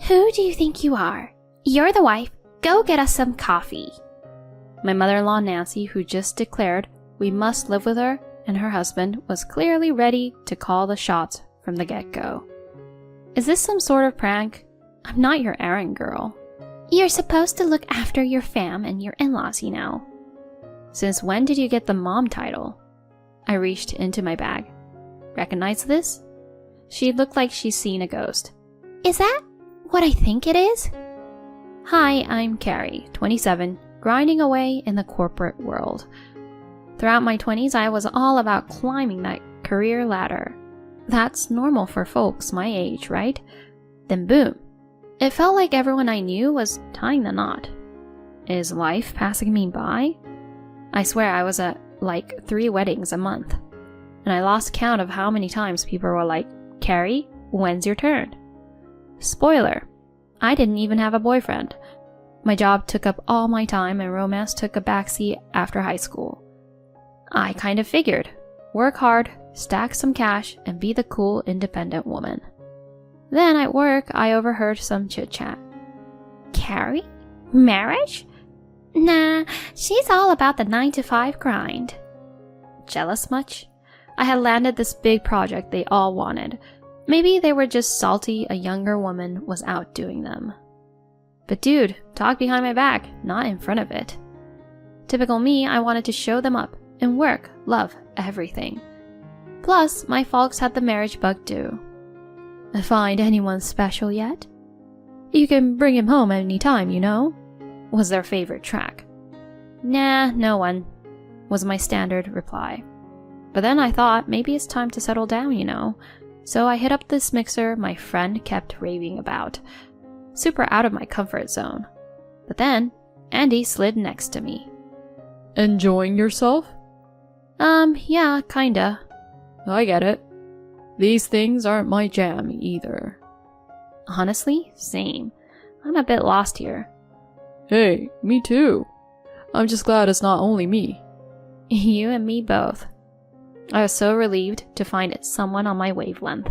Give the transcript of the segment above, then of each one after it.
Who do you think you are? You're the wife. Go get us some coffee. My mother-in-law Nancy, who just declared we must live with her and her husband, was clearly ready to call the shots from the get-go. Is this some sort of prank? I'm not your errand girl. You're supposed to look after your fam and your in-laws, you know. Since when did you get the mom title? I reached into my bag. Recognize this? She looked like she's seen a ghost. Is that what I think it is? Hi, I'm Carrie, 27, grinding away in the corporate world. Throughout my 20s, I was all about climbing that career ladder. That's normal for folks my age, right? Then boom. It felt like everyone I knew was tying the knot. Is life passing me by? I swear I was at like 3 weddings a month. And I lost count of how many times people were like, Carrie, when's your turn? Spoiler, I didn't even have a boyfriend. My job took up all my time and romance took a backseat after high school. I kind of figured, work hard, stack some cash, and be the cool independent woman. Then at work, I overheard some chit-chat. Carrie? Marriage? Nah, she's all about the 9-to-5 grind. Jealous much? I had landed this big project they all wanted. Maybe they were just salty a younger woman was outdoing them. But dude, talk behind my back, not in front of it. Typical me, I wanted to show them up. In work, love, everything. Plus, my folks had the marriage bug too. Find anyone special yet? You can bring him home any time, you know? Was their favorite track. Nah, no one, was my standard reply. But then I thought maybe it's time to settle down, you know? So I hit up this mixer my friend kept raving about. Super out of my comfort zone. But then, Andy slid next to me. Enjoying yourself? Yeah, kinda. I get it. These things aren't my jam either. Honestly, same. I'm a bit lost here. Hey, me too. I'm just glad it's not only me. You and me both. I was so relieved to find it someone on my wavelength.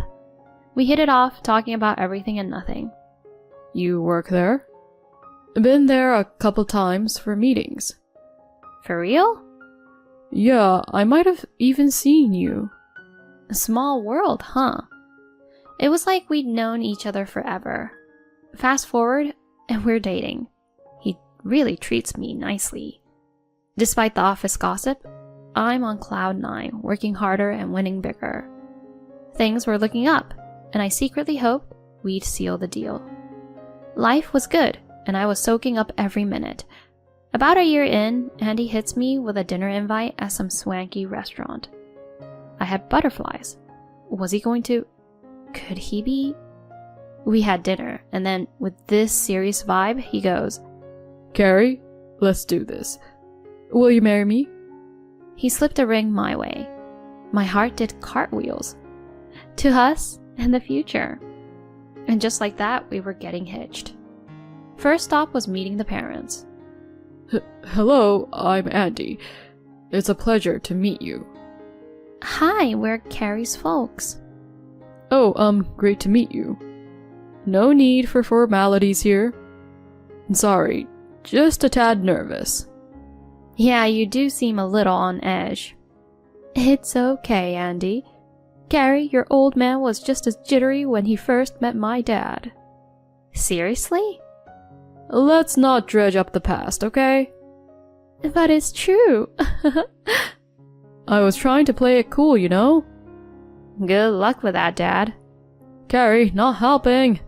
We hit it off, talking about everything and nothing. You work there? Been there a couple times for meetings. For real? Yeah, I might have even seen you. A small world, huh? It was like we'd known each other forever. Fast forward, and we're dating. He really treats me nicely. Despite the office gossip, I'm on cloud 9, working harder and winning bigger. Things were looking up, and I secretly hoped we'd seal the deal. Life was good, and I was soaking up every minute. About a year in, Andy hits me with a dinner invite at some swanky restaurant. I had butterflies. Was he going to... Could he be... We had dinner, and then, with this serious vibe, he goes, Carrie, let's do this. Will you marry me? He slipped a ring my way. My heart did cartwheels. To us and the future. And just like that, we were getting hitched. First stop was meeting the parents. Hello, I'm Andy. It's a pleasure to meet you. Hi, we're Carrie's folks. Oh, great to meet you. No need for formalities here. Sorry, just a tad nervous. Yeah, you do seem a little on edge. It's okay, Andy. Carrie, your old man was just as jittery when he first met my dad. Seriously? Let's not dredge up the past, okay? But it's true. I was trying to play it cool, you know? Good luck with that, Dad. Carrie, not helping.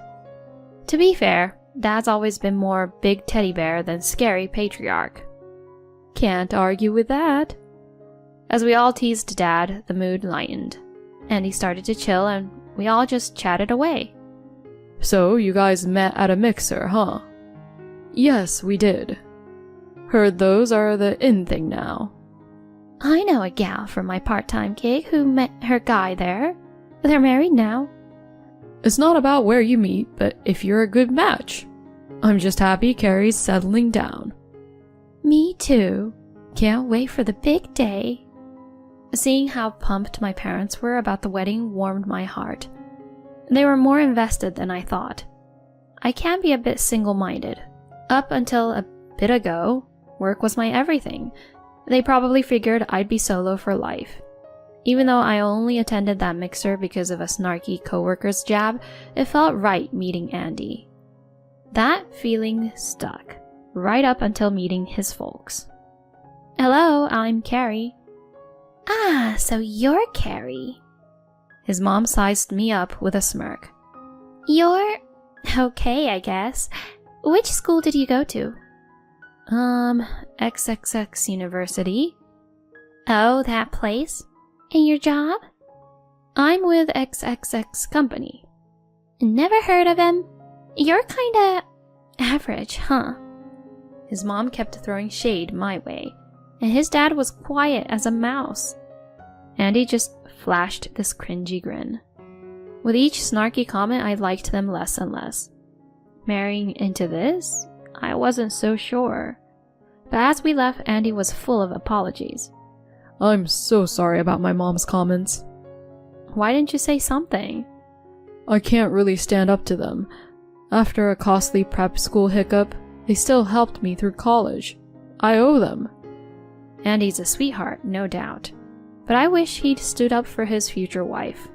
To be fair, Dad's always been more big teddy bear than scary patriarch. Can't argue with that. As we all teased Dad, the mood lightened. Andy started to chill and we all just chatted away. So, you guys met at a mixer, huh? Yes, we did. Heard those are the in thing now. I know a gal from my part-time gig who met her guy there. They're married now. It's not about where you meet, but if you're a good match. I'm just happy Carrie's settling down. Me too. Can't wait for the big day. Seeing how pumped my parents were about the wedding warmed my heart. They were more invested than I thought. I can be a bit single-minded. Up until a bit ago, work was my everything. They probably figured I'd be solo for life. Even though I only attended that mixer because of a snarky coworker's jab, it felt right meeting Andy. That feeling stuck, right up until meeting his folks. Hello, I'm Carrie. Ah, so you're Carrie. His mom sized me up with a smirk. You're okay, I guess. Which school did you go to? XXX University. Oh, that place? And your job? I'm with XXX Company. Never heard of him. You're kinda average, huh? His mom kept throwing shade my way, and his dad was quiet as a mouse. Andy just flashed this cringy grin. With each snarky comment, I liked them less and less. Marrying into this? I wasn't so sure. But as we left, Andy was full of apologies. I'm so sorry about my mom's comments. Why didn't you say something? I can't really stand up to them. After a costly prep school hiccup, they still helped me through college. I owe them. Andy's a sweetheart, no doubt. But I wish he'd stood up for his future wife.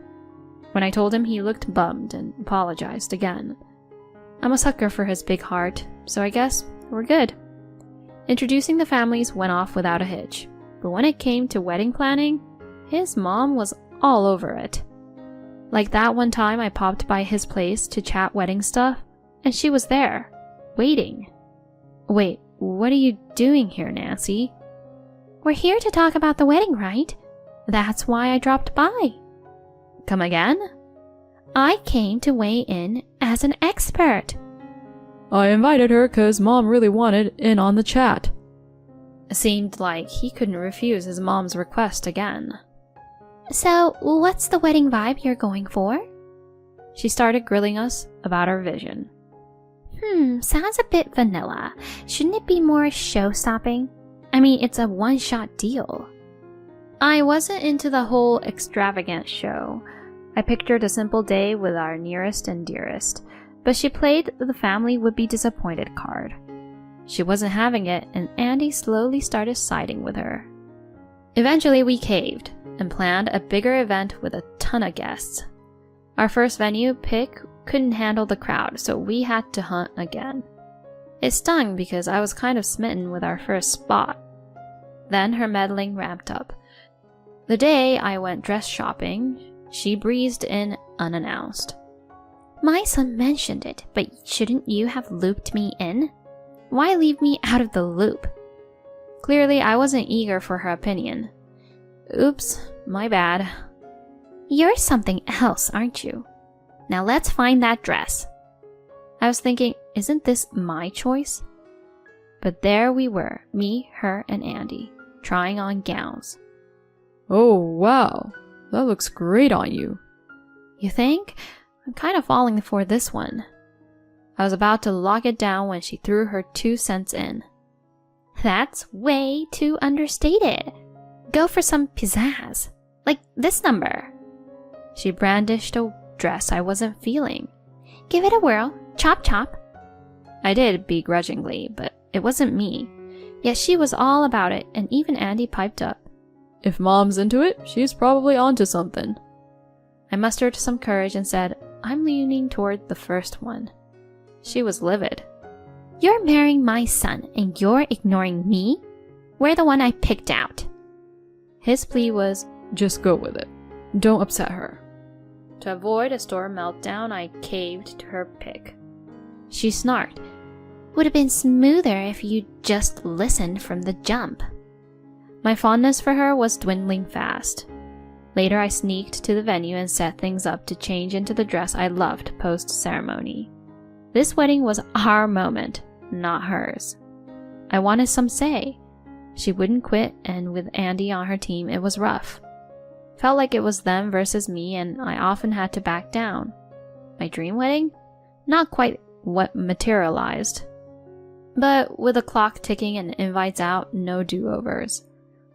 When I told him, he looked bummed and apologized again. I'm a sucker for his big heart, so I guess we're good. Introducing the families went off without a hitch, but when it came to wedding planning, his mom was all over it. Like that one time I popped by his place to chat wedding stuff, and she was there, waiting. Wait, what are you doing here, Nancy? We're here to talk about the wedding, right? That's why I dropped by. Come again? I came to weigh in as an expert. I invited her because Mom really wanted in on the chat. It seemed like he couldn't refuse his mom's request again. So, what's the wedding vibe you're going for? She started grilling us about our vision. Sounds a bit vanilla. Shouldn't it be more show-stopping? I mean, it's a one-shot deal. I wasn't into the whole extravagant show. I pictured a simple day with our nearest and dearest, but she played the family would be disappointed card. She wasn't having it, and Andy slowly started siding with her. Eventually we caved and planned a bigger event with a ton of guests. Our first venue pick couldn't handle the crowd, so we had to hunt again. It stung because I was kind of smitten with our first spot. Then her meddling ramped up. The day I went dress shopping, she breezed in unannounced. My son mentioned it, but shouldn't you have looped me in? Why leave me out of the loop? Clearly, I wasn't eager for her opinion. Oops, my bad. You're something else, aren't you? Now let's find that dress. I was thinking, isn't this my choice? But there we were, me, her, and Andy, trying on gowns. Oh, wow. That looks great on you. You think? I'm kind of falling for this one. I was about to lock it down when she threw her 2 cents in. That's way too understated. Go for some pizzazz. Like this number. She brandished a dress I wasn't feeling. Give it a whirl. Chop chop. I did begrudgingly, but it wasn't me. Yet she was all about it, and even Andy piped up. If Mom's into it, she's probably onto something. I mustered some courage and said, I'm leaning toward the first one. She was livid. You're marrying my son, and you're ignoring me? We're the one I picked out. His plea was, just go with it. Don't upset her. To avoid a store meltdown, I caved to her pick. She snarked. Would have been smoother if you just listened from the jump. My fondness for her was dwindling fast. Later, I sneaked to the venue and set things up to change into the dress I loved post-ceremony. This wedding was our moment, not hers. I wanted some say. She wouldn't quit, and with Andy on her team, it was rough. Felt like it was them versus me, and I often had to back down. My dream wedding? Not quite what materialized. But with the clock ticking and invites out, no do-overs.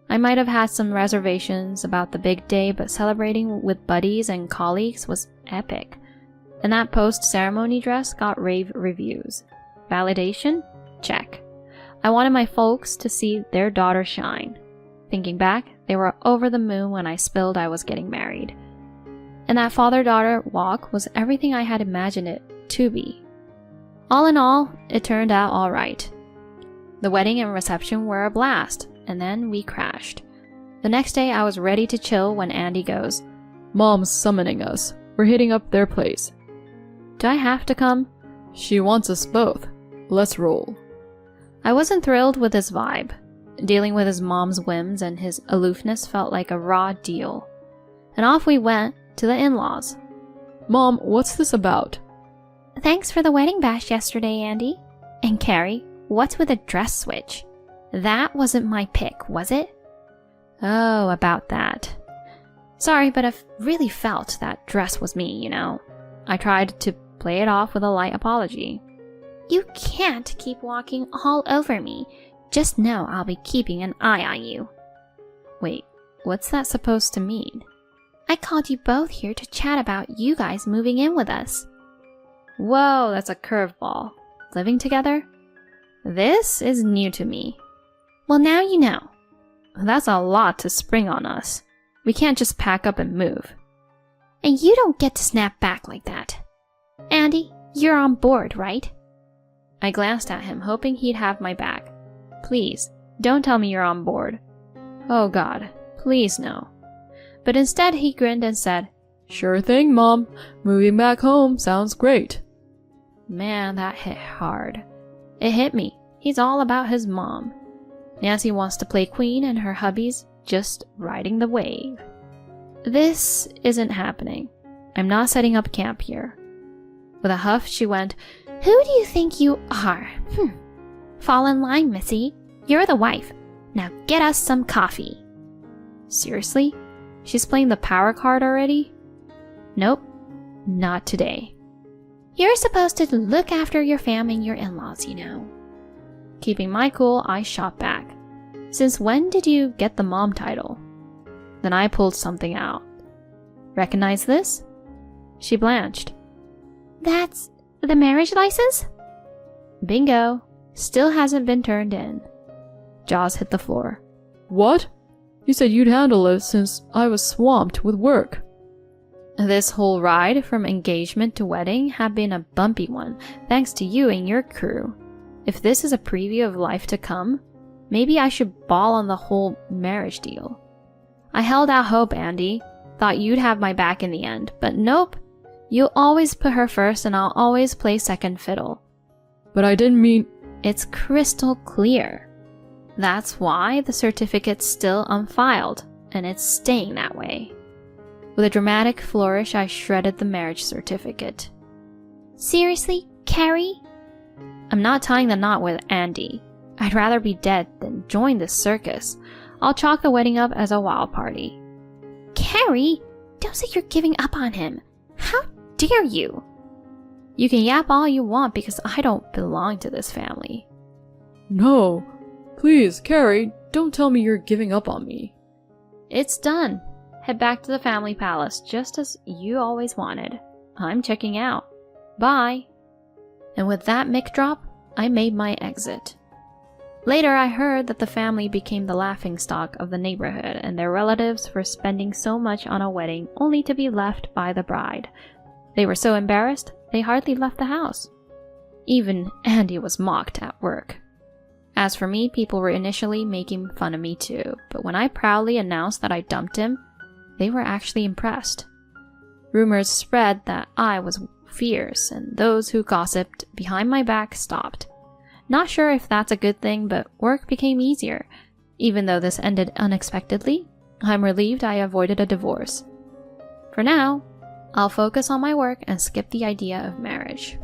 I might have had some reservations about the big day, but celebrating with buddies and colleagues was epic. And that post-ceremony dress got rave reviews. Validation? Check. I wanted my folks to see their daughter shine. Thinking back, they were over the moon when I spilled I was getting married. And that father-daughter walk was everything I had imagined it to be. All in all, it turned out all right. The wedding and reception were a blast, and then we crashed. The next day I was ready to chill when Andy goes, "Mom's summoning us. We're hitting up their place." "Do I have to come?" "She wants us both. Let's roll." I wasn't thrilled with his vibe. Dealing with his mom's whims and his aloofness felt like a raw deal. And off we went to the in-laws. "Mom, what's this about?" "Thanks for the wedding bash yesterday, Andy. And Carrie, what's with the dress switch? That wasn't my pick, was it?" "Oh, about that. Sorry, but I really felt that dress was me, you know." I tried to play it off with a light apology. "You can't keep walking all over me. Just know I'll be keeping an eye on you." Wait, what's that supposed to mean? "I called you both here to chat about you guys moving in with us." Whoa, that's a curveball. Living together? This is new to me. "Well, now you know." That's a lot to spring on us. We can't just pack up and move. "And you don't get to snap back like that. Andy, you're on board, right?" I glanced at him, hoping he'd have my back. Please, don't tell me you're on board. Oh God, please no. But instead he grinned and said, "Sure thing, Mom. Moving back home sounds great." Man, that hit hard. It hit me. He's all about his mom. Nancy wants to play queen and her hubby's just riding the wave. This isn't happening. I'm not setting up camp here. With a huff, she went, "Who do you think you are? Fall in line, Missy. You're the wife. Now get us some coffee." Seriously? She's playing the power card already? Nope, not today. "You're supposed to look after your fam and your in-laws, you know." Keeping my cool, I shot back. "Since when did you get the mom title?" Then I pulled something out. "Recognize this?" She blanched. "That's the marriage license?" Bingo. Still hasn't been turned in. Jaws hit the floor. "What? You said you'd handle it since I was swamped with work." This whole ride from engagement to wedding had been a bumpy one, thanks to you and your crew. If this is a preview of life to come, maybe I should ball on the whole marriage deal. I held out hope, Andy. Thought you'd have my back in the end, but nope. You'll always put her first and I'll always play second fiddle. "But I didn't mean—" It's crystal clear. That's why the certificate's still unfiled, and it's staying that way. With a dramatic flourish, I shredded the marriage certificate. "Seriously, Carrie?" I'm not tying the knot with Andy. I'd rather be dead than join this circus. I'll chalk the wedding up as a wild party. "Carrie, don't say you're giving up on him. How dare you?" You can yap all you want because I don't belong to this family. "No. Please, Carrie, don't tell me you're giving up on me." It's done. Head back to the family palace just as you always wanted. I'm checking out. Bye. And with that mic drop, I made my exit. Later, I heard that the family became the laughingstock of the neighborhood and their relatives for spending so much on a wedding only to be left by the bride. They were so embarrassed, they hardly left the house. Even Andy was mocked at work. As for me, people were initially making fun of me too, but when I proudly announced that I dumped him, they were actually impressed. Rumors spread that I was fierce, and those who gossiped behind my back stopped. Not sure if that's a good thing, but work became easier. Even though this ended unexpectedly, I'm relieved I avoided a divorce. For now, I'll focus on my work and skip the idea of marriage.